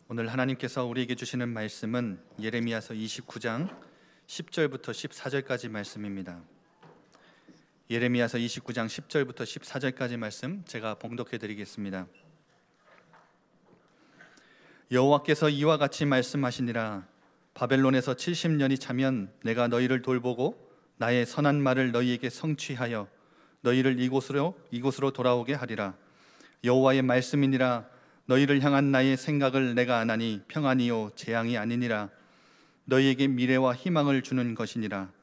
오늘 하나님께서 우리에게 주시는 말씀은 예레미야서 29장 10절부터 14절까지 말씀입니다. 예레미야서 29장 10절부터 14절까지 말씀 제가 봉독해 드리겠습니다. 여호와께서 이와 같이 말씀하시니라. 바벨론에서 70년이 차면 내가 너희를 돌보고 나의 선한 말을 너희에게 성취하여 너희를 이곳으로 돌아오게 하리라. 여호와의 말씀이니라. 너희를 향한 나의 생각을 내가 아나니 평안이요 재앙이 아니니라. 너희에게 미래와 희망을 주는 것이니라.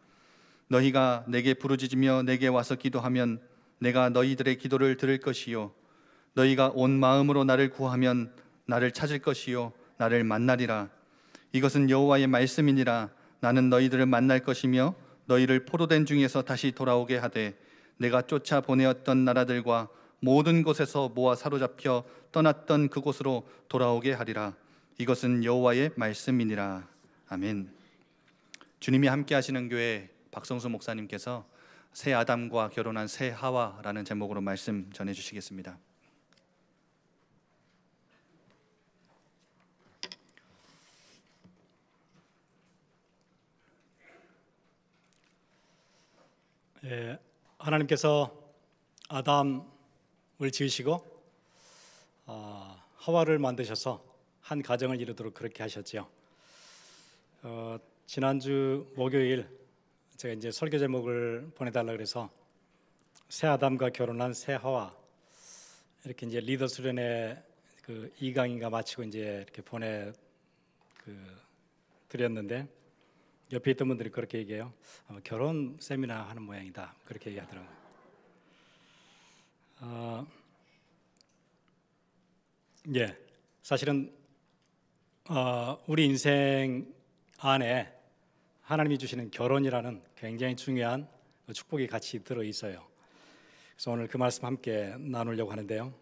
너희가 내게 부르짖으며 내게 와서 기도하면 내가 너희들의 기도를 들을 것이요 너희가 온 마음으로 나를 구하면 나를 찾을 것이요 나를 만나리라. 이것은 여호와의 말씀이니라. 나는 너희들을 만날 것이며 너희를 포로된 중에서 다시 돌아오게 하되 내가 쫓아 보내었던 나라들과 모든 곳에서 모아 사로잡혀 떠났던 그곳으로 돌아오게 하리라. 이것은 여호와의 말씀이니라. 아멘. 주님이 함께 하시는 교회 박성수 목사님께서 새 아담과 결혼한 새 하와라는 제목으로 말씀 전해 주시겠습니다. 하나님께서 아담을 지으시고 하와를 만드셔서 한 가정을 이루도록 그렇게 하셨죠. 지난주 목요일 제가 이제 설교 제목을 보내달라 그래서 새 아담과 결혼한 새 하와 이렇게 이제 리더 수련회 그 2강인가 마치고 이제 이렇게 드렸는데 옆에 있던 분들이 그렇게 얘기해요. 결혼 세미나 하는 모양이다. 그렇게 얘기하더라고요. 사실은 우리 인생 안에 하나님이 주시는 결혼이라는 굉장히 중요한 축복이 같이 들어 있어요. 그래서 오늘 그 말씀 함께 나누려고 하는데요.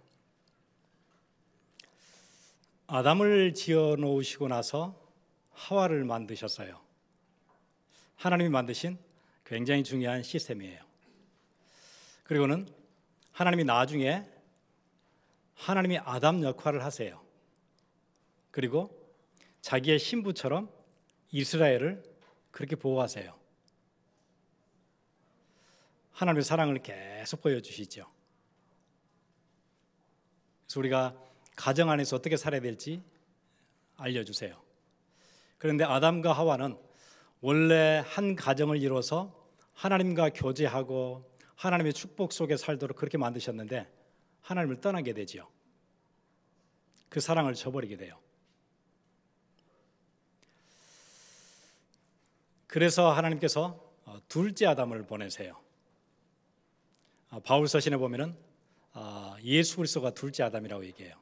아담을 지어 놓으시고 나서 하와를 만드셨어요. 하나님이 만드신 굉장히 중요한 시스템이에요. 그리고는 하나님이 나중에 하나님이 아담 역할을 하세요. 그리고 자기의 신부처럼 이스라엘을 그렇게 보호하세요. 하나님의 사랑을 계속 보여주시죠. 그래서 우리가 가정 안에서 어떻게 살아야 될지 알려주세요. 그런데 아담과 하와는 원래 한 가정을 이루어서 하나님과 교제하고 하나님의 축복 속에 살도록 그렇게 만드셨는데 하나님을 떠나게 되지요. 그 사랑을 저버리게 돼요. 그래서 하나님께서 둘째 아담을 보내세요. 바울 서신에 보면은 예수 그리스도가 둘째 아담이라고 얘기해요.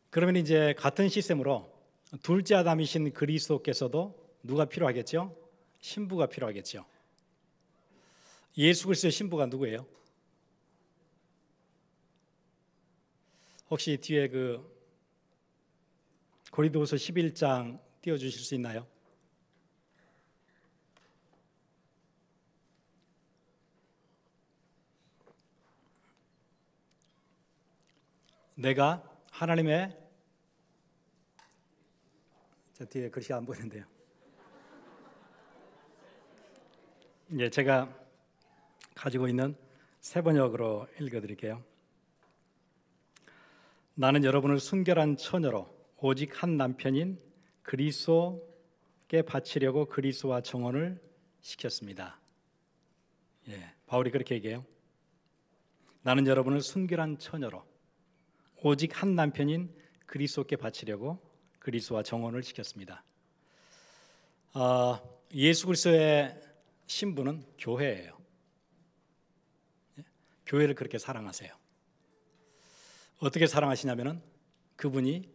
그러면 이제 같은 시스템으로 둘째 아담이신 그리스도께서도 누가 필요하겠죠? 신부가 필요하겠죠. 예수 그리스도의 신부가 누구예요? 혹시 뒤에 그 고린도후서 11장 띄워주실 수 있나요? 내가 하나님의 뒤에 글씨 안 보이는데요. 제가 가지고 있는 새 번역으로 읽어드릴게요. 나는 여러분을 순결한 처녀로 오직 한 남편인 그리스도께 바치려고 그리스도와 정혼을 시켰습니다. 바울이 그렇게 얘기해요. 나는 여러분을 순결한 처녀로 오직 한 남편인 그리스도께 바치려고 그리스도와 정혼을 시켰습니다. 예수 그리스도의 신부는 교회예요. 교회를 그렇게 사랑하세요. 어떻게 사랑하시냐면은 그분이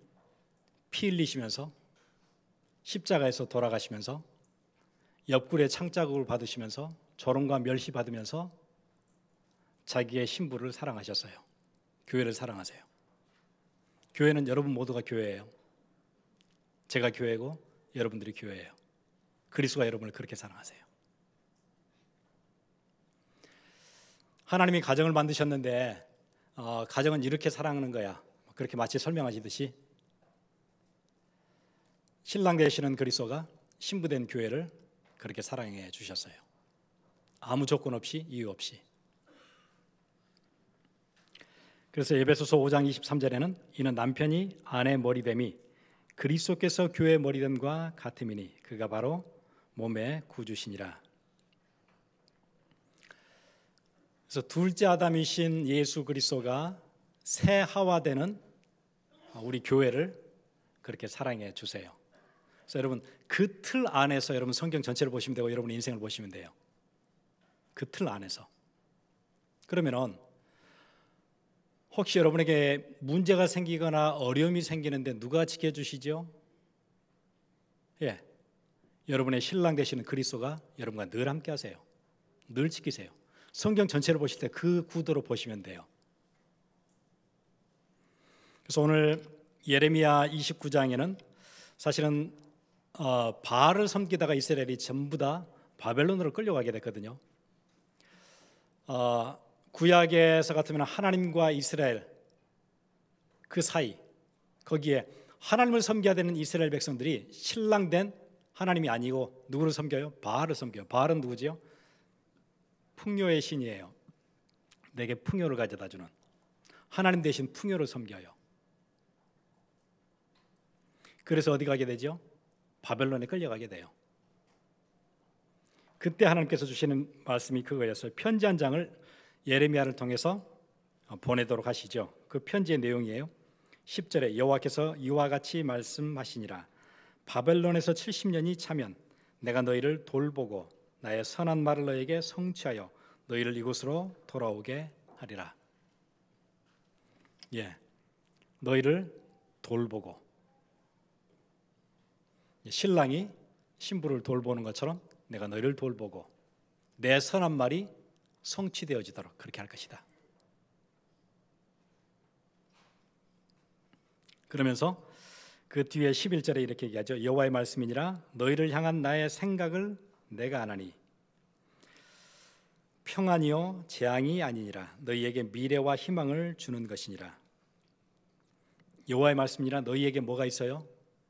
피 흘리시면서 십자가에서 돌아가시면서 옆구리에 창자국을 받으시면서 조롱과 멸시 받으면서 자기의 신부를 사랑하셨어요. 교회를 사랑하세요. 교회는 여러분 모두가 교회예요. 제가 교회고 여러분들이 교회예요. 그리스도가 여러분을 그렇게 사랑하세요. 하나님이 가정을 만드셨는데 가정은 이렇게 사랑하는 거야, 그렇게 마치 설명하시듯이 신랑 되시는 그리스도가 신부된 교회를 그렇게 사랑해 주셨어요. 아무 조건 없이, 이유 없이. 그래서 에베소서 5장 23절에는 이는 남편이 아내 머리됨이 그리스도께서 교회 머리됨과 같음이니 그가 바로 몸의 구주시니라. 그래서 둘째 아담이신 예수 그리스도가 새 하와 되는 우리 교회를 그렇게 사랑해 주세요. 그래서 여러분 그 틀 안에서 여러분 성경 전체를 보시면 되고 여러분 인생을 보시면 돼요. 그 틀 안에서. 그러면은 혹시 여러분에게 문제가 생기거나 어려움이 생기는데 누가 지켜주시죠? 예, 여러분의 신랑 되시는 그리스도가 여러분과 늘 함께 하세요. 늘 지키세요. 성경 전체를 보실 때 그 구도로 보시면 돼요. 그래서 오늘 예레미야 29장에는 사실은 바알을 섬기다가 이스라엘이 전부 다 바벨론으로 끌려가게 됐거든요. 구약에서 같으면 하나님과 이스라엘 그 사이, 거기에 하나님을 섬겨야 되는 이스라엘 백성들이 신랑된 하나님이 아니고 누구를 섬겨요? 바알을 섬겨요. 바알은 누구지요? 풍요의 신이에요. 내게 풍요를 가져다 주는 하나님 대신 풍요를 섬겨요. 그래서 어디 가게 되죠? 바벨론에 끌려가게 돼요. 그때 하나님께서 주시는 말씀이 그거였어요. 편지 한 장을 예레미야를 통해서 보내도록 하시죠. 그 편지의 내용이에요. 10절에 여호와께서 이와 같이 말씀하시니라. 바벨론에서 70년이 차면 내가 너희를 돌보고 나의 선한 말을 너희에게 성취하여 너희를 이곳으로 돌아오게 하리라. 예, 너희를 돌보고, 신랑이 신부를 돌보는 것처럼 내가 너희를 돌보고 내 선한 말이 성취되어지도록 그렇게 할 것이다. 그러면서 그 뒤에 11절에 이렇게 얘기하죠. 여호와의 말씀이니라 너희를 향한 나의 생각을 내가 아나니 평안이요 재앙이 아니니라. 너희에게 미래와 희망을 주는 것이니라. 여호와의 말씀이니라 너희에게 뭐가 있어요?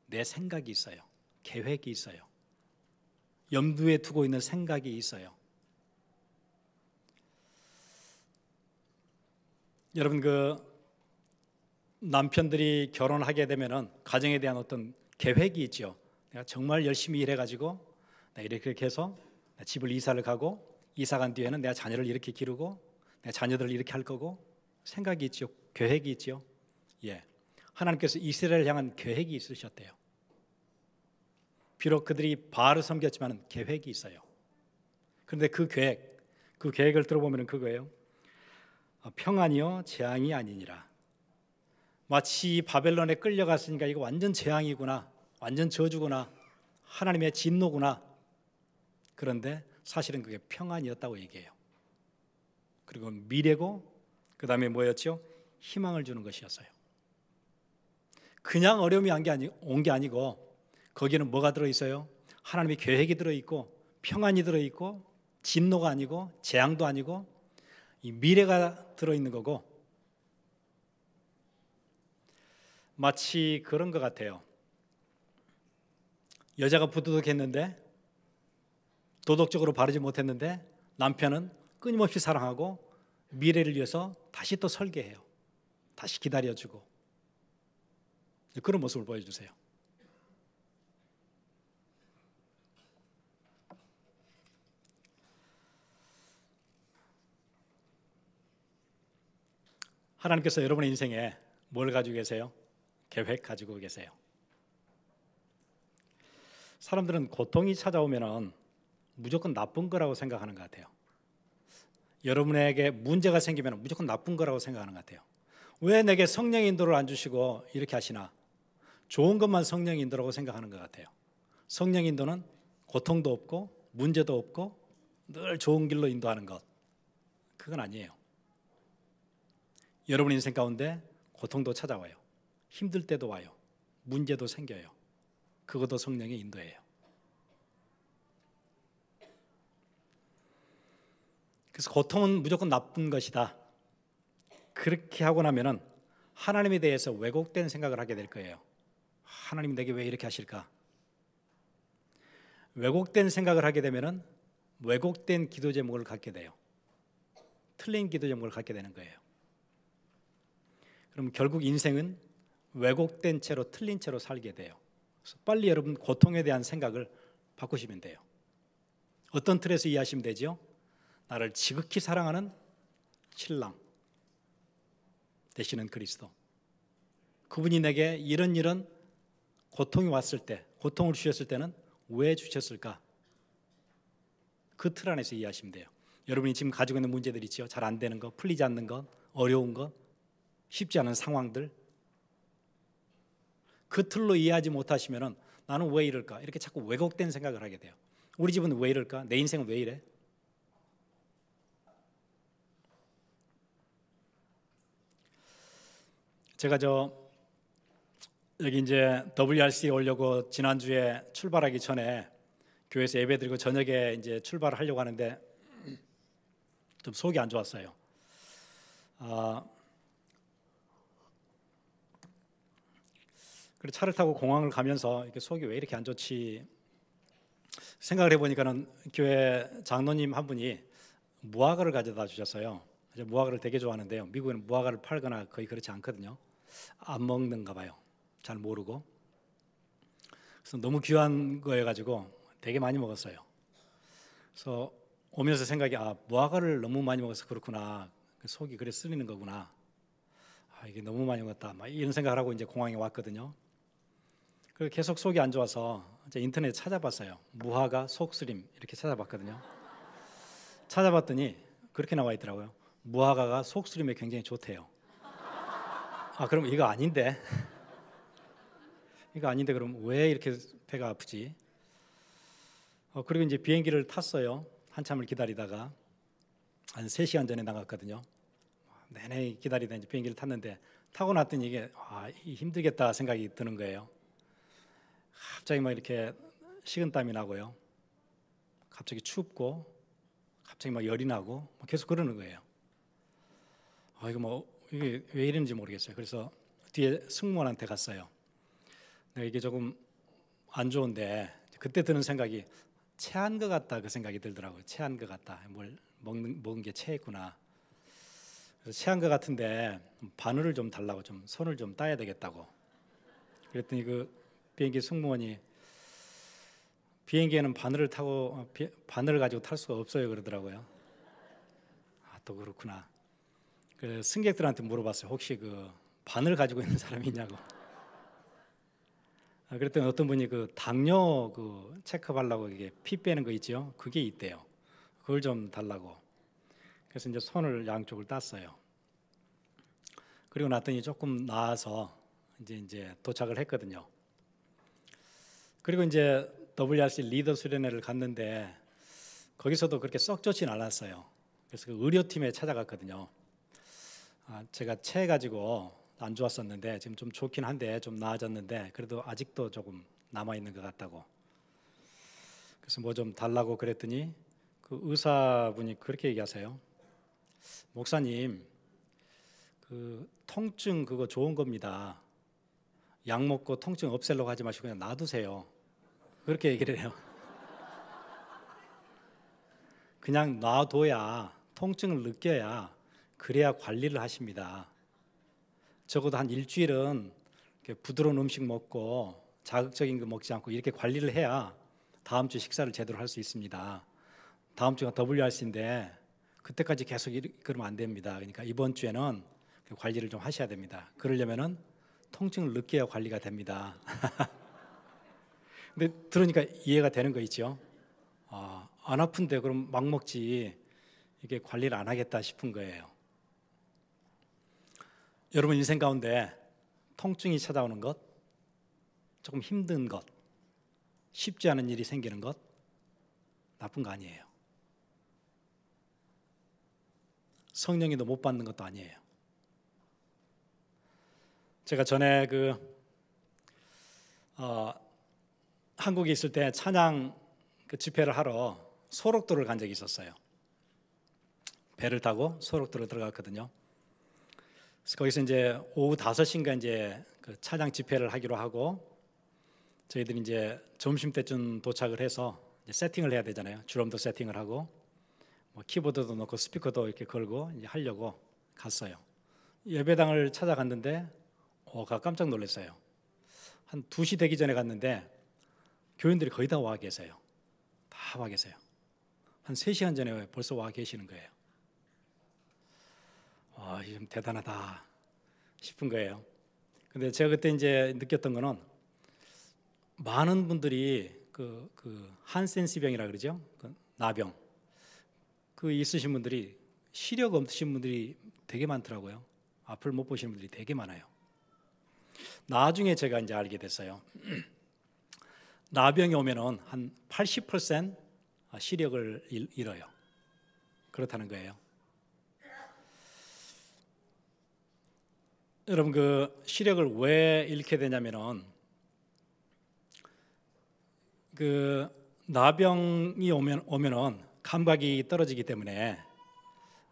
내 생각이 있어요. 계획이 있어요. 염두에 두고 있는 생각이 있어요. 여러분 그 남편들이 결혼하게 되면은 가정에 대한 어떤 계획이 있죠. 내가 정말 열심히 일해가지고 이렇게 해서 집을 이사를 가고 이사 간 뒤에는 내가 자녀를 이렇게 기르고 내가 자녀들을 이렇게 할 거고 생각이 있죠. 계획이 있죠. 예, 하나님께서 이스라엘을 향한 계획이 있으셨대요. 비록 그들이 바알을 섬겼지만 계획이 있어요. 그런데 그 계획을 들어보면 그거예요. 평안이요 재앙이 아니니라. 마치 바벨론에 끌려갔으니까 이거 완전 재앙이구나, 완전 저주구나, 하나님의 진노구나. 그런데 사실은 그게 평안이었다고 얘기해요. 그리고 미래고 그 다음에 뭐였죠? 희망을 주는 것이었어요. 그냥 어려움이 온 게 아니고 거기는 뭐가 들어있어요? 하나님의 계획이 들어있고 평안이 들어있고 진노가 아니고 재앙도 아니고 이 미래가 들어있는 거고, 마치 그런 것 같아요. 여자가 부도덕했는데 도덕적으로 바르지 못했는데 남편은 끊임없이 사랑하고 미래를 위해서 다시 또 설계해요. 다시 기다려주고 그런 모습을 보여주세요. 하나님께서 여러분의 인생에 뭘 가지고 계세요? 계획 가지고 계세요. 사람들은 고통이 찾아오면 무조건 나쁜 거라고 생각하는 것 같아요. 여러분에게 문제가 생기면 무조건 나쁜 거라고 생각하는 것 같아요. 왜 내게 성령의 인도를 안 주시고 이렇게 하시나? 좋은 것만 성령의 인도라고 생각하는 것 같아요. 성령의 인도는 고통도 없고 문제도 없고 늘 좋은 길로 인도하는 것, 그건 아니에요. 여러분 인생 가운데 고통도 찾아와요. 힘들 때도 와요. 문제도 생겨요. 그것도 성령의 인도예요. 그래서 고통은 무조건 나쁜 것이다. 그렇게 하고 나면은 하나님에 대해서 왜곡된 생각을 하게 될 거예요. 하나님 내게 왜 이렇게 하실까? 왜곡된 생각을 하게 되면은 왜곡된 기도 제목을 갖게 돼요. 틀린 기도 제목을 갖게 되는 거예요. 그럼 결국 인생은 왜곡된 채로 틀린 채로 살게 돼요. 그래서 빨리 여러분 고통에 대한 생각을 바꾸시면 돼요. 어떤 틀에서 이해하시면 되죠? 나를 지극히 사랑하는 신랑 되시는 그리스도. 그분이 내게 이런 고통이 왔을 때, 고통을 주셨을 때는 왜 주셨을까? 그 틀 안에서 이해하시면 돼요. 여러분이 지금 가지고 있는 문제들 있죠? 잘 안 되는 거, 풀리지 않는 것, 어려운 것, 쉽지 않은 상황들. 그 틀로 이해하지 못하시면 나는 왜 이럴까? 이렇게 자꾸 왜곡된 생각을 하게 돼요. 우리 집은 왜 이럴까? 내 인생은 왜 이래? 제가 여기 이제 WRC 오려고 지난주에 출발하기 전에 교회에서 예배 드리고 저녁에 이제 출발을 하려고 하는데 좀 속이 안 좋았어요. 그리고 차를 타고 공항을 가면서 이렇게 속이 왜 이렇게 안 좋지 생각을 해보니까는 교회 장로님 한 분이 무화과를 가져다 주셨어요. 무화과를 되게 좋아하는데요. 미국에는 무화과를 팔거나 거의 그렇지 않거든요. 안 먹는가 봐요. 잘 모르고. 그래서 너무 귀한 거여가지고 되게 많이 먹었어요. 그래서 오면서 생각이 무화과를 너무 많이 먹어서 그렇구나. 속이 그래 쓰리는 거구나. 이게 너무 많이 먹었다. 막 이런 생각을 하고 이제 공항에 왔거든요. 그리고 계속 속이 안 좋아서 이제 인터넷에 찾아봤어요. 무화과 속쓰림 이렇게 찾아봤거든요. 찾아봤더니 그렇게 나와 있더라고요. 무화과가 속쓰림에 굉장히 좋대요. 그럼 이거 아닌데? 이거 아닌데 그럼 왜 이렇게 배가 아프지? 그리고 이제 비행기를 탔어요. 한참을 기다리다가 한 3시간 전에 나갔거든요. 내내 기다리다 이제 비행기를 탔는데 타고 났더니 이게 힘들겠다 생각이 드는 거예요. 갑자기 막 이렇게 식은땀이 나고요. 갑자기 춥고 갑자기 막 열이 나고 계속 그러는 거예요. 이게 왜 이런지 모르겠어요. 그래서 뒤에 승무원한테 갔어요. 내가 이게 조금 안 좋은데 그때 드는 생각이 체한 것 같다 그 생각이 들더라고요. 체한 것 같다. 뭘 먹은 게 체했구나. 그래서 체한 것 같은데 바늘을 좀 달라고 좀 손을 좀 따야 되겠다고. 그랬더니 그 비행기 승무원이 비행기에는 바늘을 가지고 탈 수가 없어요 그러더라고요. 또 그렇구나. 그 승객들한테 물어봤어요. 혹시 그 바늘 가지고 있는 사람이 있냐고. 그랬더니 어떤 분이 그 당뇨 그 체크하려고 이게 피 빼는 거 있죠. 그게 있대요. 그걸 좀 달라고. 그래서 이제 손을 양쪽을 땄어요. 그리고 났더니 조금 나아서 이제 도착을 했거든요. 그리고 이제 WRC 리더 수련회를 갔는데 거기서도 그렇게 썩 좋진 않았어요. 그래서 그 의료팀에 찾아갔거든요. 제가 체해가지고 안 좋았었는데 지금 좀 좋긴 한데 좀 나아졌는데 그래도 아직도 조금 남아있는 것 같다고. 그래서 뭐 좀 달라고 그랬더니 그 의사분이 그렇게 얘기하세요. 목사님, 그 통증 그거 좋은 겁니다. 약 먹고 통증 없애려고 하지 마시고 그냥 놔두세요. 그렇게 얘기를 해요. 그냥 놔둬야 통증을 느껴야 그래야 관리를 하십니다. 적어도 한 일주일은 부드러운 음식 먹고 자극적인 거 먹지 않고 이렇게 관리를 해야 다음 주 식사를 제대로 할 수 있습니다. 다음 주가 WRC인데 그때까지 계속 그러면 안 됩니다. 그러니까 이번 주에는 관리를 좀 하셔야 됩니다. 그러려면은 통증을 느껴야 관리가 됩니다. 근데 들으니까 이해가 되는 거 있죠? 안 아픈데 그럼 막 먹지 이게 관리를 안 하겠다 싶은 거예요. 여러분 인생 가운데 통증이 찾아오는 것, 조금 힘든 것, 쉽지 않은 일이 생기는 것 나쁜 거 아니에요. 성령이 더 못 받는 것도 아니에요. 제가 전에 한국에 있을 때 찬양 집회를 하러 소록도를 간 적이 있었어요. 배를 타고 소록도로 들어갔거든요. 그래서 거기서 이제 오후 5시인가 이제 그 차장 집회를 하기로 하고 저희들이 이제 점심 때쯤 도착을 해서 이제 세팅을 해야 되잖아요. 드럼도 세팅을 하고 뭐 키보드도 넣고 스피커도 이렇게 걸고 이제 하려고 갔어요. 예배당을 찾아갔는데 깜짝 놀랐어요. 한 2시 되기 전에 갔는데 교인들이 거의 다 와 계세요. 다 와 계세요. 한 3시간 전에 벌써 와 계시는 거예요. 이게 좀 대단하다 싶은 거예요. 근데 제가 그때 이제 느꼈던 거는 많은 분들이 그 한센시병이라 그러죠. 그 나병. 그 있으신 분들이 시력 없으신 분들이 되게 많더라고요. 앞을 못 보시는 분들이 되게 많아요. 나중에 제가 이제 알게 됐어요. 나병이 오면은 한 80% 시력을 잃어요. 그렇다는 거예요. 여러분 그 시력을 왜 잃게 되냐면은 그 나병이 오면은 감각이 떨어지기 때문에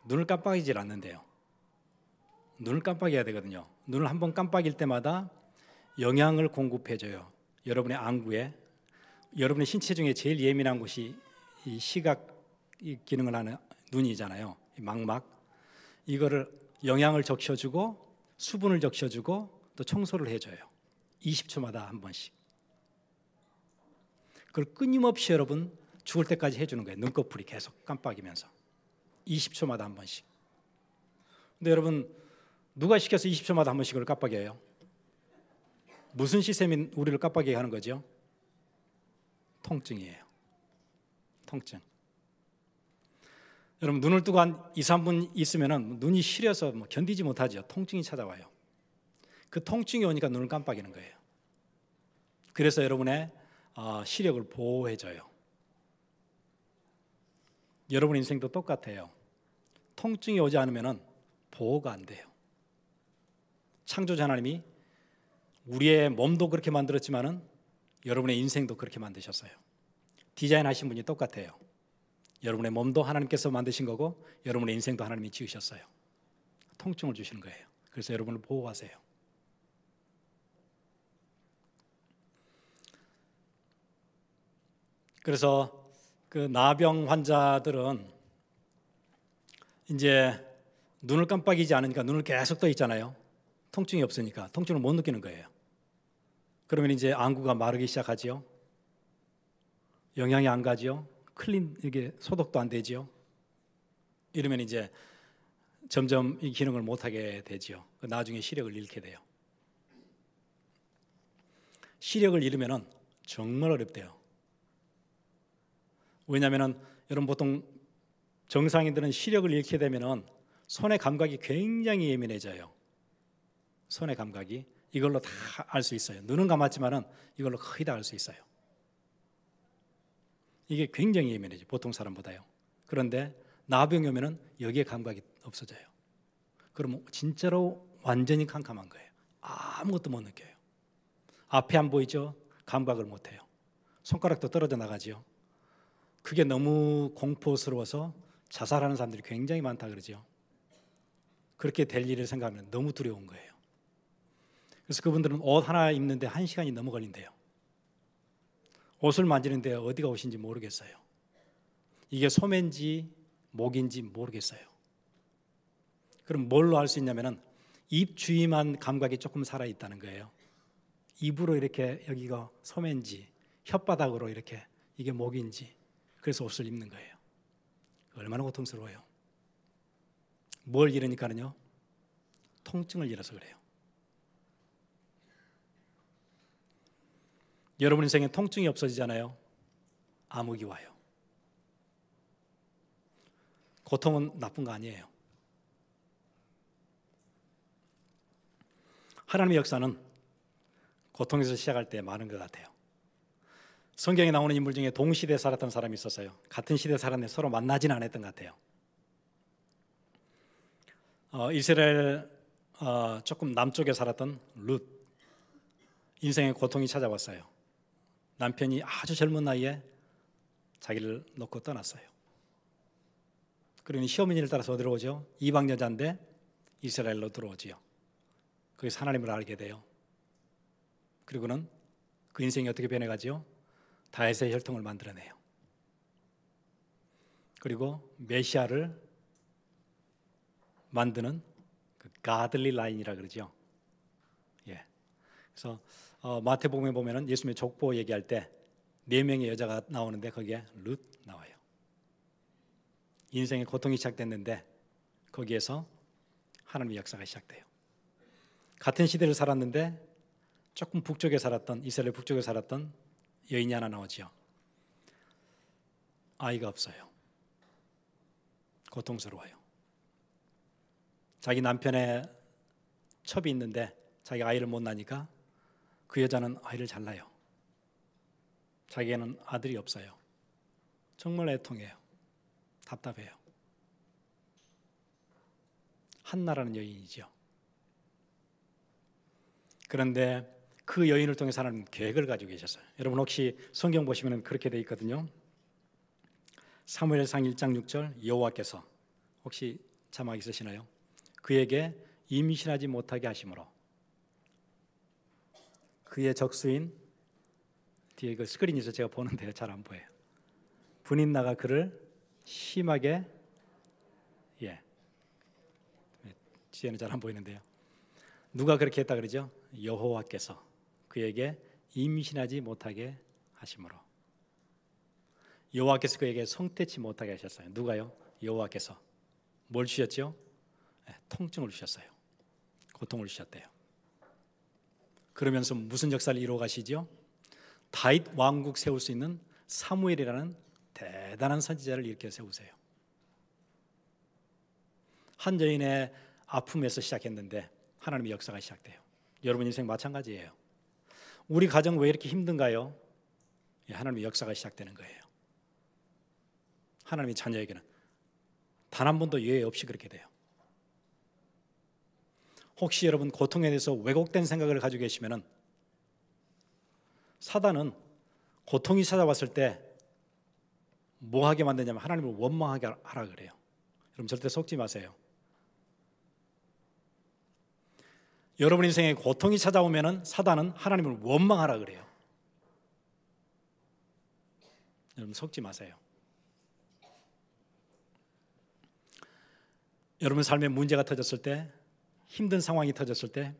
눈을 깜빡이질 않는데요. 눈을 깜빡여야 되거든요. 눈을 한번 깜빡일 때마다 영양을 공급해줘요. 여러분의 안구에. 여러분의 신체 중에 제일 예민한 곳이 이 시각 기능을 하는 눈이잖아요. 이 망막. 이거를 영양을 적셔주고 수분을 적셔주고 또 청소를 해줘요. 20초마다 한 번씩. 그걸 끊임없이 여러분 죽을 때까지 해주는 거예요. 눈꺼풀이 계속 깜빡이면서 20초마다 한 번씩. 근데 여러분 누가 시켜서 20초마다 한 번씩을 깜빡여요? 무슨 시스템이 우리를 깜빡이게 하는 거죠? 통증이에요. 통증. 여러분 눈을 뜨고 한 2, 3분 있으면 눈이 시려서 견디지 못하죠. 통증이 찾아와요. 그 통증이 오니까 눈을 깜빡이는 거예요. 그래서 여러분의 시력을 보호해줘요. 여러분 인생도 똑같아요. 통증이 오지 않으면 보호가 안 돼요. 창조자 하나님이 우리의 몸도 그렇게 만들었지만은 여러분의 인생도 그렇게 만드셨어요. 디자인하신 분이 똑같아요. 여러분의 몸도 하나님께서 만드신 거고 여러분의 인생도 하나님이 지으셨어요. 통증을 주시는 거예요. 그래서 여러분을 보호하세요. 그래서 그 나병 환자들은 이제 눈을 깜빡이지 않으니까 눈을 계속 떠 있잖아요. 통증이 없으니까 통증을 못 느끼는 거예요. 그러면 이제 안구가 마르기 시작하지요. 영양이 안 가지요. 이게 소독도 안 되지요. 이러면 이제 점점 이 기능을 못 하게 되지요. 나중에 시력을 잃게 돼요. 시력을 잃으면 정말 어렵대요. 왜냐하면 여러분 보통 정상인들은 시력을 잃게 되면 손의 감각이 굉장히 예민해져요. 손의 감각이 이걸로 다 알 수 있어요. 눈은 감았지만은 이걸로 거의 다 알 수 있어요. 이게 굉장히 예민해져요. 보통 사람보다요. 그런데 나병이 오면은 여기에 감각이 없어져요. 그러면 진짜로 완전히 캄캄한 거예요. 아무것도 못 느껴요. 앞에 안 보이죠? 감각을 못 해요. 손가락도 떨어져 나가지요. 그게 너무 공포스러워서 자살하는 사람들이 굉장히 많다 그러죠. 그렇게 될 일을 생각하면 너무 두려운 거예요. 그래서 그분들은 옷 하나 입는데 1시간이 넘어 걸린대요. 옷을 만지는데 어디가 옷인지 모르겠어요. 이게 소매인지 목인지 모르겠어요. 그럼 뭘로 알 수 있냐면은 입 주위만 감각이 조금 살아 있다는 거예요. 입으로 이렇게 여기가 소매인지 혓바닥으로 이렇게 이게 목인지 그래서 옷을 입는 거예요. 얼마나 고통스러워요. 뭘 잃으니까는요? 통증을 잃어서 그래요. 여러분 인생에 통증이 없어지잖아요. 암흑이 와요. 고통은 나쁜 거 아니에요. 하나님의 역사는 고통에서 시작할 때 많은 것 같아요. 성경에 나오는 인물 중에 동시대에 살았던 사람이 있었어요. 같은 시대에 살았는데 서로 만나지는 않았던 것 같아요. 이스라엘 조금 남쪽에 살았던 룻. 인생의 고통이 찾아왔어요. 남편이 아주 젊은 나이에 자기를 놓고 떠났어요. 그러니 시어머니를 따라서 어디로 오죠? 이방 여자인데 이스라엘로 들어오지요. 거기서 하나님을 알게 돼요. 그리고는 그 인생이 어떻게 변해가지요? 다윗의 혈통을 만들어내요. 그리고 메시아를 만드는 그 가들리 라인이라 그러죠. 예. 그래서 마태복음에 보면은 예수님의 족보 얘기할 때 4명의 여자가 나오는데 거기에 룻 나와요. 인생의 고통이 시작됐는데 거기에서 하나님의 역사가 시작돼요. 같은 시대를 살았는데 조금 북쪽에 살았던, 이스라엘 북쪽에 살았던 여인이 하나 나오죠. 아이가 없어요. 고통스러워요. 자기 남편의 첩이 있는데 자기가 아이를 못 낳으니까 그 여자는 아이를 잘 낳아요. 자기에는 아들이 없어요. 정말 애통해요. 답답해요. 한나라는 여인이죠. 그런데 그 여인을 통해서 하나님 계획을 가지고 계셨어요. 여러분 혹시 성경 보시면 그렇게 되어 있거든요. 사무엘상 1장 6절 여호와께서, 혹시 자막 있으시나요? 그에게 임신하지 못하게 하심으로 그의 적수인, 뒤에 그 스크린에서 제가 보는데 잘 안 보여요. 분인나가 그를 심하게, 뒤에는 잘 안 보이는데요. 누가 그렇게 했다 그러죠? 여호와께서 그에게 임신하지 못하게 하심으로. 여호와께서 그에게 성태치 못하게 하셨어요. 누가요? 여호와께서. 뭘 주셨죠? 통증을 주셨어요. 고통을 주셨대요. 그러면서 무슨 역사를 이루어 가시죠? 다윗 왕국 세울 수 있는 사무엘이라는 대단한 선지자를 일으켜 세우세요. 한 여인의 아픔에서 시작했는데 하나님의 역사가 시작돼요. 여러분 인생 마찬가지예요. 우리 가정 왜 이렇게 힘든가요? 하나님의 역사가 시작되는 거예요. 하나님의 자녀에게는 단 한 번도 예외 없이 그렇게 돼요. 혹시 여러분 고통에 대해서 왜곡된 생각을 가지고 계시면 사단은 고통이 찾아왔을 때 뭐 하게 만드냐면 하나님을 원망하게 하라 그래요. 여러분 절대 속지 마세요. 여러분 인생에 고통이 찾아오면 사단은 하나님을 원망하라 그래요. 여러분 속지 마세요. 여러분 삶에 문제가 터졌을 때, 힘든 상황이 터졌을 때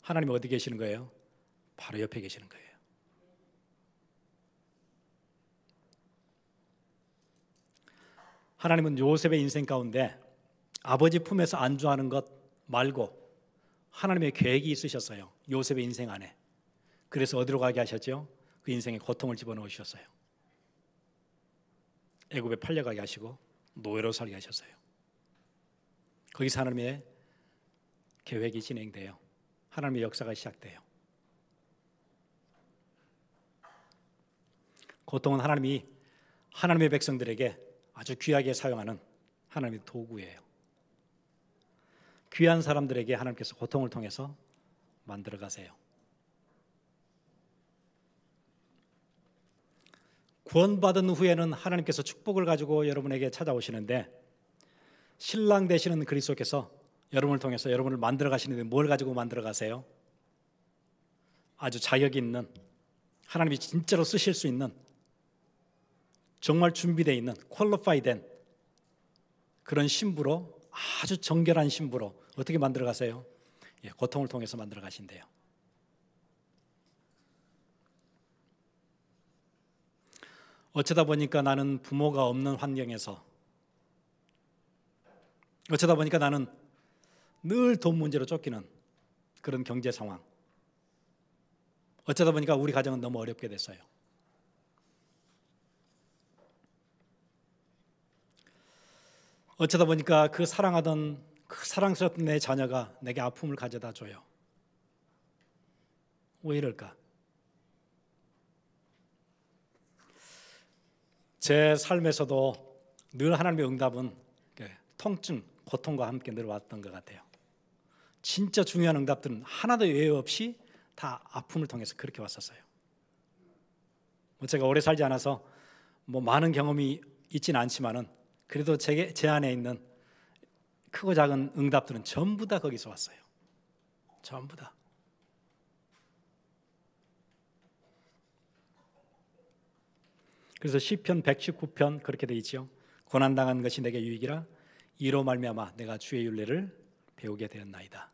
하나님이 어디 계시는 거예요? 바로 옆에 계시는 거예요. 하나님은 요셉의 인생 가운데 아버지 품에서 안주하는 것 말고 하나님의 계획이 있으셨어요. 요셉의 인생 안에. 그래서 어디로 가게 하셨죠? 그 인생에 고통을 집어넣으셨어요. 애굽에 팔려가게 하시고 노예로 살게 하셨어요. 거기서 하나님의 계획이 진행돼요. 하나님의 역사가 시작돼요. 고통은 하나님이 하나님의 백성들에게 아주 귀하게 사용하는 하나님의 도구예요. 귀한 사람들에게 하나님께서 고통을 통해서 만들어 가세요. 구원받은 후에는 하나님께서 축복을 가지고 여러분에게 찾아오시는데, 신랑 되시는 그리스도께서 여러분을 통해서 여러분을 만들어 가시는데 뭘 가지고 만들어 가세요? 아주 자격 있는, 하나님이 진짜로 쓰실 수 있는, 정말 준비되어 있는, 퀄리파이된 그런 신부로, 아주 정결한 신부로 어떻게 만들어 가세요? 고통을 통해서 만들어 가신대요. 어쩌다 보니까 나는 부모가 없는 환경에서, 어쩌다 보니까 나는 늘 돈 문제로 쫓기는 그런 경제 상황, 어쩌다 보니까 우리 가정은 너무 어렵게 됐어요. 어쩌다 보니까 그 사랑하던, 그 사랑스럽던 내 자녀가 내게 아픔을 가져다 줘요. 왜 이럴까? 제 삶에서도 늘 하나님의 응답은 통증, 고통과 함께 늘 왔던 것 같아요. 진짜 중요한 응답들은 하나도 예외 없이 다 아픔을 통해서 그렇게 왔었어요. 제가 오래 살지 않아서 많은 경험이 있지는 않지만은 그래도 제 안에 있는 크고 작은 응답들은 전부 다 거기서 왔어요. 전부 다. 그래서 시편 119편 그렇게 돼 있죠. 고난당한 것이 내게 유익이라 이로 말미암아 내가 주의 윤례를 배우게 되었나이다.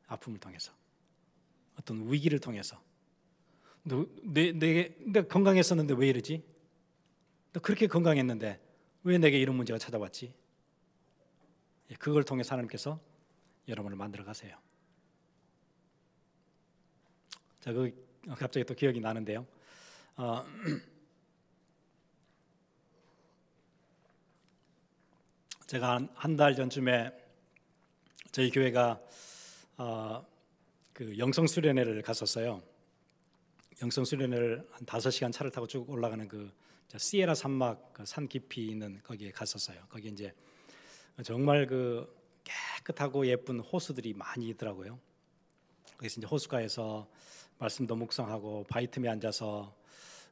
아픔을 통해서, 어떤 위기를 통해서. 내가 건강했었는데 왜 이러지? 너 그렇게 건강했는데 왜 내게 이런 문제가 찾아왔지? 그걸 통해서 하나님께서 여러분을 만들어 가세요. 자, 갑자기 또 기억이 나는데요. 제가 한 달 전쯤에 저희 교회가 그 영성 수련회를 갔었어요. 영성 수련회를 한 5시간 차를 타고 쭉 올라가는 그 시에라 산막 그 산 깊이 있는 거기에 갔었어요. 거기 이제 정말 그 깨끗하고 예쁜 호수들이 많이 있더라고요. 그래서 이제 호수가에서 말씀도 묵상하고 바위틈에 앉아서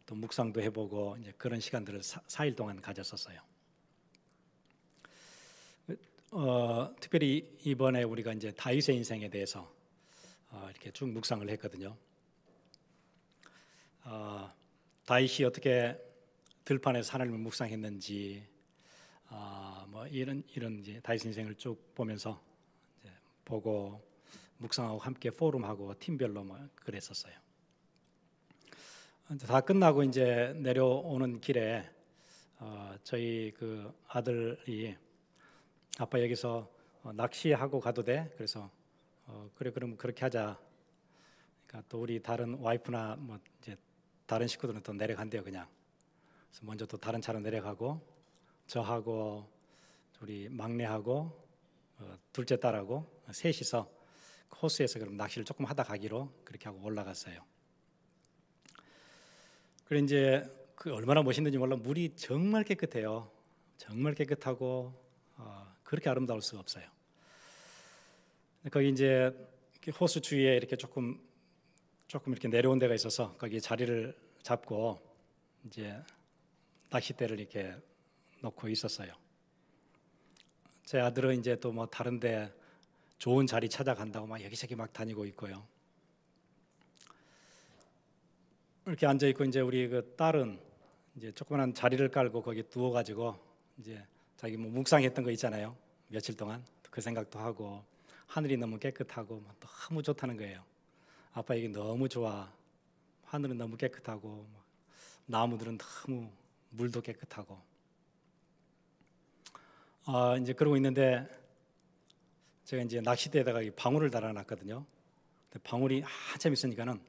또 묵상도 해보고 이제 그런 시간들을 4일 동안 가졌었어요. 특별히 이번에 우리가 이제 다윗의 인생에 대해서 이렇게 쭉 묵상을 했거든요. 다윗이 어떻게 들판에서 하나님을 묵상했는지, 뭐 이런 이제 다윗 인생을 쭉 보면서 이제 보고 묵상하고 함께 포럼하고 팀별로 뭐 그랬었어요. 다 끝나고 이제 내려오는 길에 저희 그 아들이 아빠 여기서 낚시하고 가도 돼? 그래서 그래 그럼 그렇게 하자. 그러니까 또 우리 다른 와이프나 뭐 이제 다른 식구들은 또 내려간대요 그냥. 그래서 먼저 또 다른 차로 내려가고 저하고 우리 막내하고 둘째 딸하고 셋이서 호수에서 그럼 낚시를 조금 하다 가기로 그렇게 하고 올라갔어요. 그래 이제 그 얼마나 멋있는지 몰라 물이 정말 깨끗해요. 정말 깨끗하고 그렇게 아름다울 수가 없어요. 거기 이제 호수 주위에 이렇게 조금 이렇게 내려온 데가 있어서 거기 자리를 잡고 이제 낚싯대를 이렇게 놓고 있었어요. 제 아들은 이제 또 뭐 다른데 좋은 자리 찾아간다고 막 여기저기 막 다니고 있고요. 이렇게 앉아 있고 이제 우리 그 딸은 이제 조그만한 자리를 깔고 거기 누워가지고 이제 자기 뭐 묵상했던 거 있잖아요. 며칠 동안 그 생각도 하고 하늘이 너무 깨끗하고 너무 좋다는 거예요. 아빠 이게 너무 좋아. 하늘은 너무 깨끗하고 나무들은 너무 물도 깨끗하고. 이제 그러고 있는데 제가 이제 낚싯대에다가 방울을 달아놨거든요. 방울이 한참 있으니까는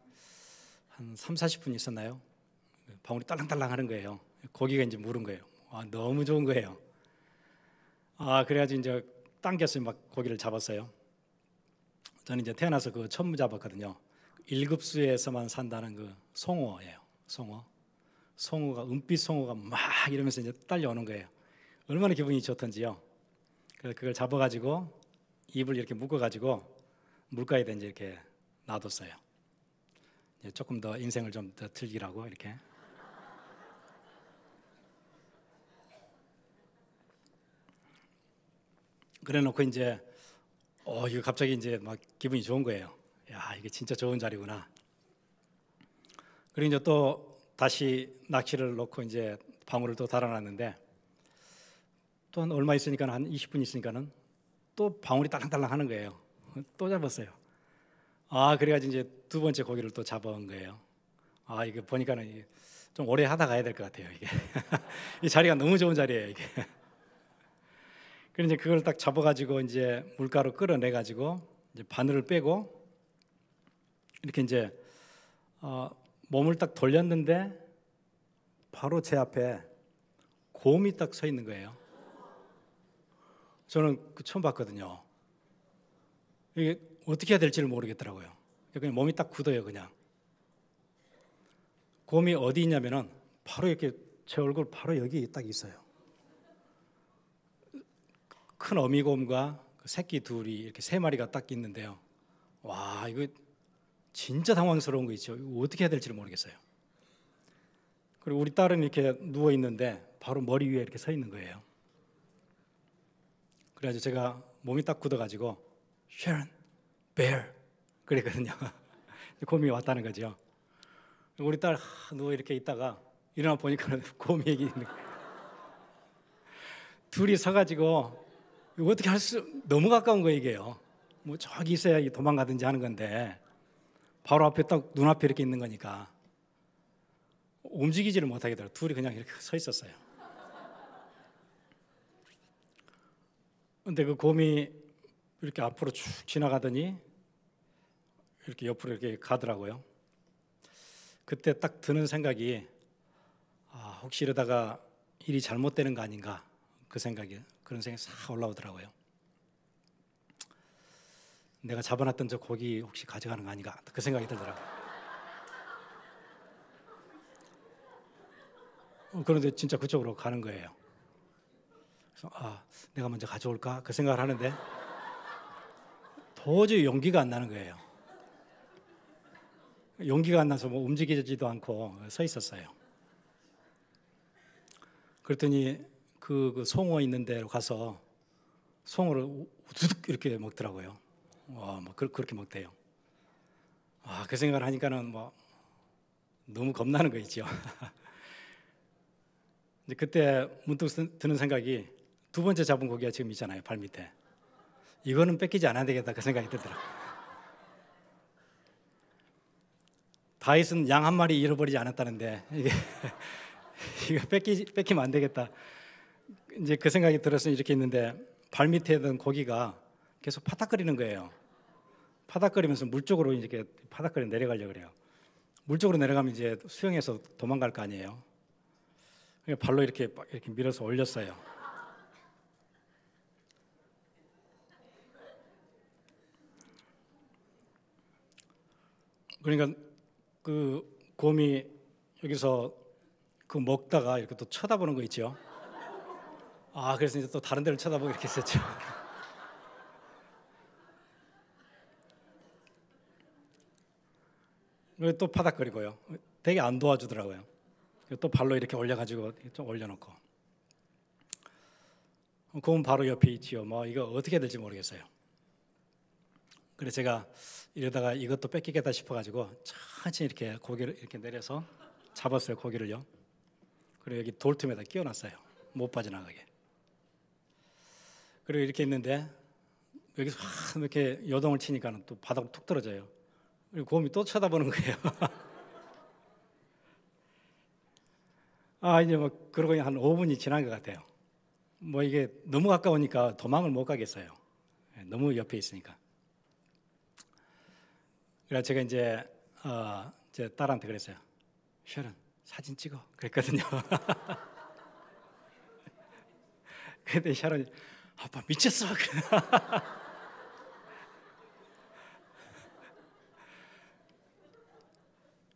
한 3-40분 있었나요? 방울이 딸랑딸랑 하는 거예요. 고기가 이제 물은 거예요. 너무 좋은 거예요. 그래가지고 이제 당겨서 막 고기를 잡았어요. 저는 이제 태어나서 그 처음 잡았거든요. 1급수에서만 산다는 그 송어예요. 송어가 은빛 송어가 막 이러면서 이제 딸려오는 거예요. 얼마나 기분이 좋던지요. 그래서 그걸 잡아가지고 입을 이렇게 묶어가지고 물가에다 이제 이렇게 놔뒀어요. 이제 조금 더 인생을 좀 더 즐기라고 이렇게. 그래놓고 이제 이거 갑자기 이제 막 기분이 좋은 거예요. 야, 이게 진짜 좋은 자리구나. 그리고 이제 또 다시 낚시를 놓고 이제 방울을 또 달아놨는데 또 한 얼마 있으니까 한 20분 있으니까는 또 방울이 딸랑딸랑 하는 거예요. 또 잡았어요. 그래가지고 이제 두 번째 고기를 또 잡아온 거예요. 이게 보니까는 좀 오래 하다 가야 될 것 같아요. 이게 이 자리가 너무 좋은 자리예요. 이게. 그래서 이제 그걸 딱 잡아가지고 이제 물가로 끌어내가지고 이제 바늘을 빼고 이렇게 이제 몸을 딱 돌렸는데 바로 제 앞에 곰이 딱 서 있는 거예요. 저는 처음 봤거든요. 이게 어떻게 해야 될지를 모르겠더라고요. 그냥 몸이 딱 굳어요, 그냥. 곰이 어디 있냐면은 바로 이렇게 제 얼굴 바로 여기 딱 있어요. 큰 어미곰과 그 새끼 둘이 이렇게 3마리가 딱 있는데요. 와, 이거 진짜 당황스러운 거 있죠. 이거 어떻게 해야 될지를 모르겠어요. 그리고 우리 딸은 이렇게 누워 있는데 바로 머리 위에 이렇게 서 있는 거예요. 그래가지고 제가 몸이 딱 굳어가지고 Sharon, bear 그랬거든요. 곰이 왔다는 거죠. 우리 딸 누워 이렇게 있다가 일어나 보니까 곰이 얘기 있는 거예요. 둘이 서가지고 이거 어떻게 너무 가까운 거예요 이게요. 뭐 저기 있어야 도망가든지 하는 건데 바로 앞에 딱 눈앞에 이렇게 있는 거니까 움직이지를 못하겠더라고요. 둘이 그냥 이렇게 서 있었어요. 근데 그 곰이 이렇게 앞으로 쭉 지나가더니 이렇게 옆으로 이렇게 가더라고요. 그때 딱 드는 생각이 혹시 이러다가 일이 잘못되는 거 아닌가 그런 생각이 싹 올라오더라고요. 내가 잡아놨던 저 고기 혹시 가져가는 거 아닌가 그 생각이 들더라고요. 그런데 진짜 그쪽으로 가는 거예요. 그래서 내가 먼저 가져올까 그 생각을 하는데 도저히 용기가 안 나는 거예요. 용기가 안 나서 뭐 움직이지도 않고 서 있었어요. 그랬더니 그 송어 있는 데로 가서 송어를 우두둑 이렇게 먹더라고요. 그렇게 먹대요. 그 생각을 하니까는 뭐 너무 겁나는 거 있죠. 이제 그때 문득 드는 생각이 두 번째 잡은 고기가 지금 있잖아요, 발 밑에. 이거는 뺏기지 않아야 되겠다 그 생각이 들더라고요. 다윗은 양 한 마리 잃어버리지 않았다는데 이거 뺏기면 안 되겠다. 이제 그 생각이 들어서 이렇게 있는데 발 밑에 있던 고기가 계속 파닥거리는 거예요. 파닥거리면서 물 쪽으로 이렇게 파닥거리 내려가려고 그래요. 물 쪽으로 내려가면 이제 수영해서 도망갈 거 아니에요. 발로 이렇게 밀어서 올렸어요. 그러니까 그 곰이 여기서 그 먹다가 이렇게 또 쳐다보는 거 있죠. 그래서 이제 또 다른 데를 쳐다보고 이렇게 했었죠. 그리고 또 파닥거리고요. 되게 안 도와주더라고요. 또 발로 이렇게 올려가지고 좀 올려놓고. 곰은 바로 옆에 있지요. 뭐 이거 어떻게 해야 될지 모르겠어요. 그래서 제가 이러다가 이것도 뺏기겠다 싶어가지고 천천히 이렇게 고기를 이렇게 내려서 잡았어요, 고기를요. 그리고 여기 돌틈에다 끼워놨어요, 못 빠져나가게. 그리고 이렇게 있는데 여기서 이렇게 요동을 치니까는 또 바닥으로 툭 떨어져요. 그리고 곰이 또 쳐다보는 거예요. 이제 뭐 그러고 한 5분이 지난 것 같아요. 뭐 이게 너무 가까우니까 도망을 못 가겠어요. 너무 옆에 있으니까. 그래서 제가 이제 제 딸한테 그랬어요. sharon 사진 찍어 그랬거든요. 근데 샤론이 아빠 미쳤어.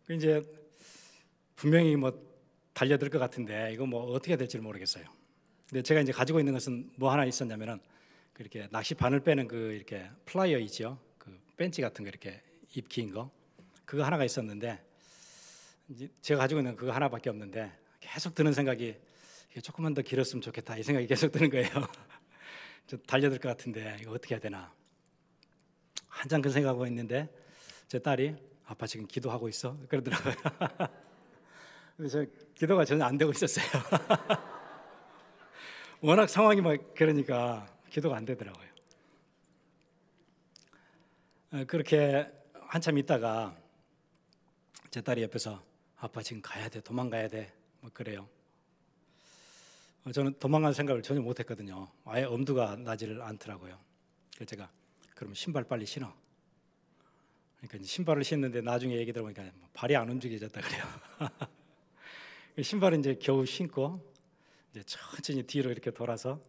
이제 분명히 뭐 달려들 것 같은데 이거 뭐 어떻게 될지 모르겠어요. 근데 제가 이제 가지고 있는 것은 뭐 하나 있었냐면은 이렇게 낚시 바늘 빼는 그 이렇게 플라이어 있죠. 그 벤치 같은 거 이렇게 입 긴 거 그거 하나가 있었는데 이제 제가 가지고 있는 그거 하나밖에 없는데 계속 드는 생각이 이게 조금만 더 길었으면 좋겠다 이 생각이 계속 드는 거예요. 저 달려들 것 같은데 이거 어떻게 해야 되나 한참 그 생각하고 있는데 제 딸이 아빠 지금 기도하고 있어 그러더라고요. 근데 저 기도가 전혀 안 되고 있었어요. 워낙 상황이 막 그러니까 기도가 안 되더라고요. 그렇게 한참 있다가 제 딸이 옆에서 아빠 지금 가야 돼 도망가야 돼 뭐 그래요. 저는 도망갈 생각을 전혀 못했거든요. 아예 엄두가 나지를 않더라고요. 그래서 제가 그러면 신발 빨리 신어. 그러니까 이제 신발을 신는데 나중에 얘기 들어보니까 발이 안 움직여졌다 그래요. 신발은 이제 겨우 신고 이제 천천히 뒤로 이렇게 돌아서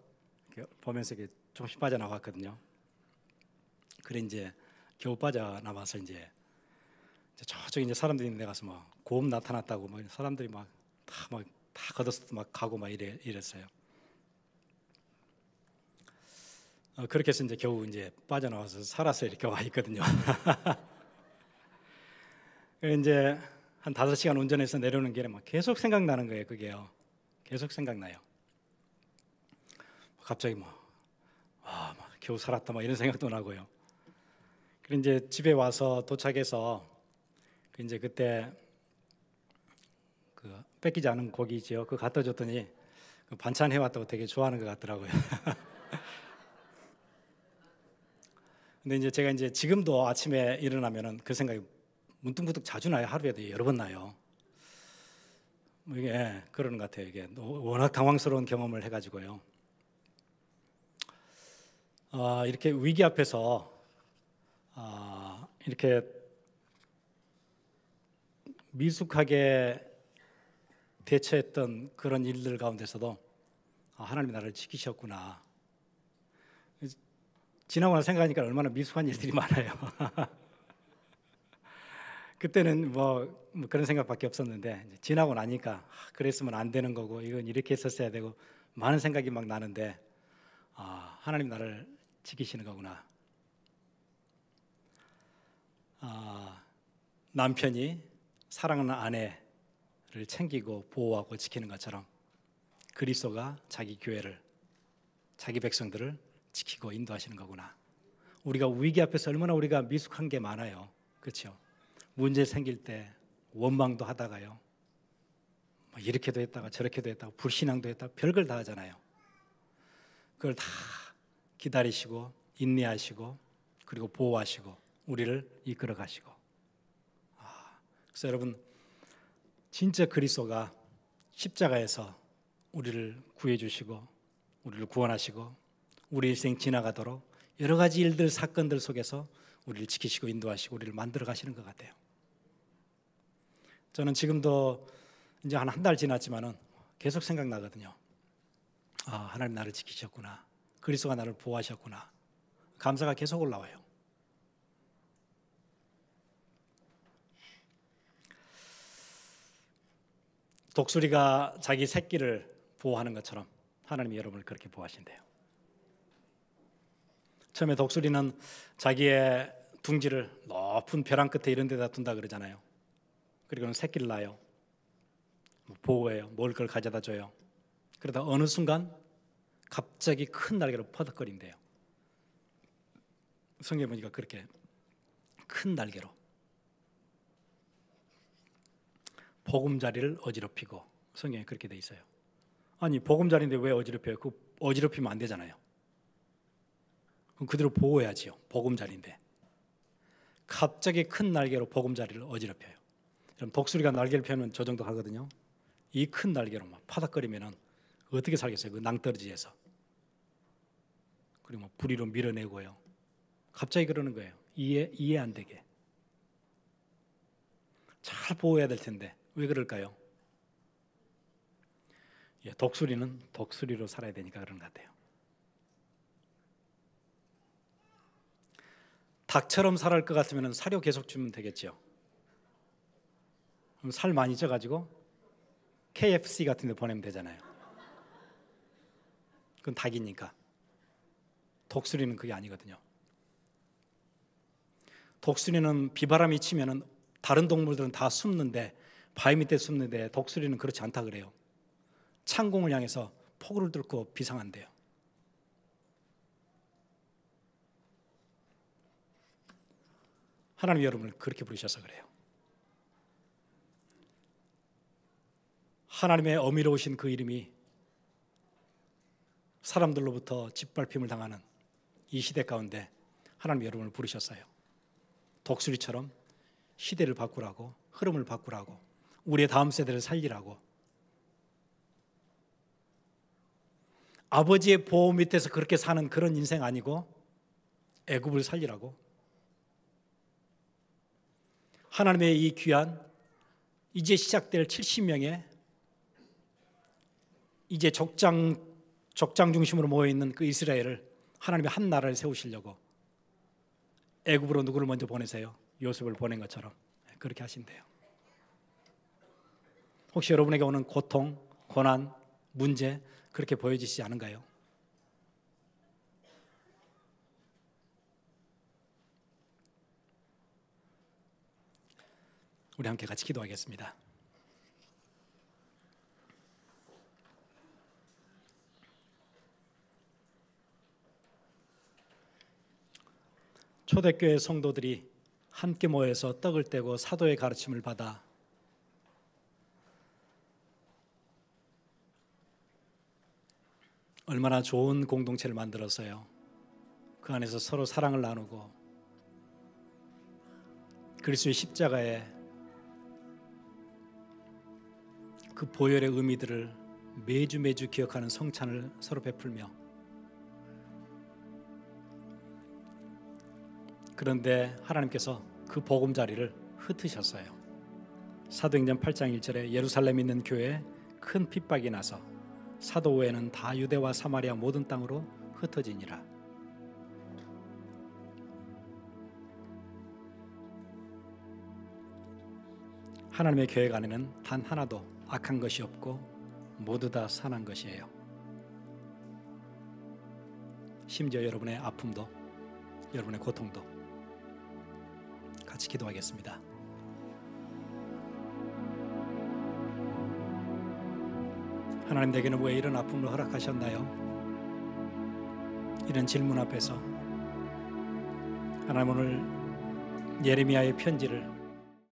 이렇게 보면서 이렇게 조금씩 빠져나왔거든요. 그래 이제 겨우 빠져나와서 이제 저쪽에 이제 사람들이 있는 데 가서 막 곰 나타났다고 막 사람들이 막 다 걷어서 막 가고 막 이랬어요. 그렇게 해서 이제 겨우 이제 빠져나와서 살아서 이렇게 와 있거든요. 이제 한 5시간 운전해서 내려오는 길에 막 계속 생각나는 거예요. 그게요. 계속 생각나요. 갑자기 막 겨우 살았다 막 이런 생각도 나고요. 그리고 이제 집에 와서 도착해서 이제 그때 그 뺏기지 않은 고기 있죠. 그거 갖다 줬더니 그 반찬 해왔다고 되게 좋아하는 것 같더라고요. 근데 이제 제가 이제 지금도 아침에 일어나면은 그 생각이 문득문득 자주 나요. 하루에도 여러 번 나요. 뭐 이게 그러는 것 같아요. 이게 워낙 당황스러운 경험을 해가지고요. 이렇게 위기 앞에서 이렇게 미숙하게 대처했던 그런 일들 가운데서도 하나님이 나를 지키셨구나. 지나고 나서 생각하니까 얼마나 미숙한 일들이 많아요. 그때는 뭐 그런 생각밖에 없었는데 지나고 나니까 그랬으면 안 되는 거고 이건 이렇게 했었어야 되고 많은 생각이 막 나는데 하나님 나를 지키시는 거구나. 남편이 사랑하는 아내를 챙기고 보호하고 지키는 것처럼 그리스도가 자기 교회를, 자기 백성들을 지키고 인도하시는 거구나. 우리가 위기 앞에서 얼마나 우리가 미숙한 게 많아요. 그렇죠? 문제 생길 때 원망도 하다가요, 이렇게도 했다가 저렇게도 했다가 불신앙도 했다가 별걸 다 하잖아요. 그걸 다 기다리시고 인내하시고 그리고 보호하시고 우리를 이끌어 가시고. 그래서 여러분, 진짜 그리스도가 십자가에서 우리를 구해 주시고 우리를 구원하시고 우리 일생 지나가도록 여러 가지 일들, 사건들 속에서 우리를 지키시고 인도하시고 우리를 만들어 가시는 것 같아요. 저는 지금도 이제 한 달 지났지만은 계속 생각나거든요. 하나님 나를 지키셨구나. 그리스도가 나를 보호하셨구나. 감사가 계속 올라와요. 독수리가 자기 새끼를 보호하는 것처럼 하나님이 여러분을 그렇게 보호하신대요. 처음에 독수리는 자기의 둥지를 높은 벼랑 끝에 이런 데다 둔다 그러잖아요. 그리고는 새끼를 낳아요. 보호해요. 먹을 걸 가져다 줘요. 그러다 어느 순간 갑자기 큰 날개로 퍼덕거린대요. 성경에 보니까 그렇게 큰 날개로 보금자리를 어지럽히고, 성경에 그렇게 돼 있어요. 아니, 보금자리인데 왜 어지럽혀요? 그 어지럽히면 안 되잖아요. 그럼 그대로 보호해야지요. 보금자리인데 갑자기 큰 날개로 보금자리를 어지럽혀요. 그럼 독수리가 날개를 펴면 저 정도 하거든요. 이 큰 날개로 막 파닥거리면은 어떻게 살겠어요? 그 낭떠러지에서. 그리고 막 부리로 밀어내고요. 갑자기 그러는 거예요. 이해 안 되게. 잘 보호해야 될 텐데 왜 그럴까요? 독수리는 독수리로 살아야 되니까 그런 것 같아요. 닭처럼 살아갈 것 같으면 사료 계속 주면 되겠죠. 그럼 살 많이 쪄가지고 KFC 같은 데 보내면 되잖아요. 그건 닭이니까. 독수리는 그게 아니거든요. 독수리는 비바람이 치면은 다른 동물들은 다 숨는데, 바위 밑에 숨는데 독수리는 그렇지 않다 그래요. 창공을 향해서 폭우를 뚫고 비상한대요. 하나님 여러분을 그렇게 부르셔서 그래요. 하나님의 어미로우신 그 이름이 사람들로부터 짓밟힘을 당하는 이 시대 가운데 하나님 여러분을 부르셨어요. 독수리처럼 시대를 바꾸라고, 흐름을 바꾸라고, 우리의 다음 세대를 살리라고. 아버지의 보호 밑에서 그렇게 사는 그런 인생 아니고 애굽을 살리라고. 하나님의 이 귀한 이제 시작될 70명의 이제 족장 중심으로 모여있는 그 이스라엘을 하나님이 한 나라를 세우시려고 애굽으로 누구를 먼저 보내세요? 요셉을 보낸 것처럼 그렇게 하신대요. 혹시 여러분에게 오는 고통, 고난, 문제 그렇게 보여지시지 않은가요? 우리 함께 같이 기도하겠습니다. 초대교회 성도들이 함께 모여서 떡을 떼고 사도의 가르침을 받아 얼마나 좋은 공동체를 만들었어요. 그 안에서 서로 사랑을 나누고 그리스도의 십자가에 그 보혈의 의미들을 매주 기억하는 성찬을 서로 베풀며, 그런데 하나님께서 그 보금자리를 흩으셨어요. 사도행전 8장 1절에 예루살렘에 있는 교회에 큰 핍박이 나서 사도 외에는 다 유대와 사마리아 모든 땅으로 흩어지니라. 하나님의 교회 안에는 단 하나도 악한 것이 없고 모두 다 선한 것이에요. 심지어 여러분의 아픔도, 여러분의 고통도. 같이 기도하겠습니다. 하나님, 내게는 왜 이런 아픔을 허락하셨나요? 이런 질문 앞에서 하나님, 오늘 예레미야의 편지를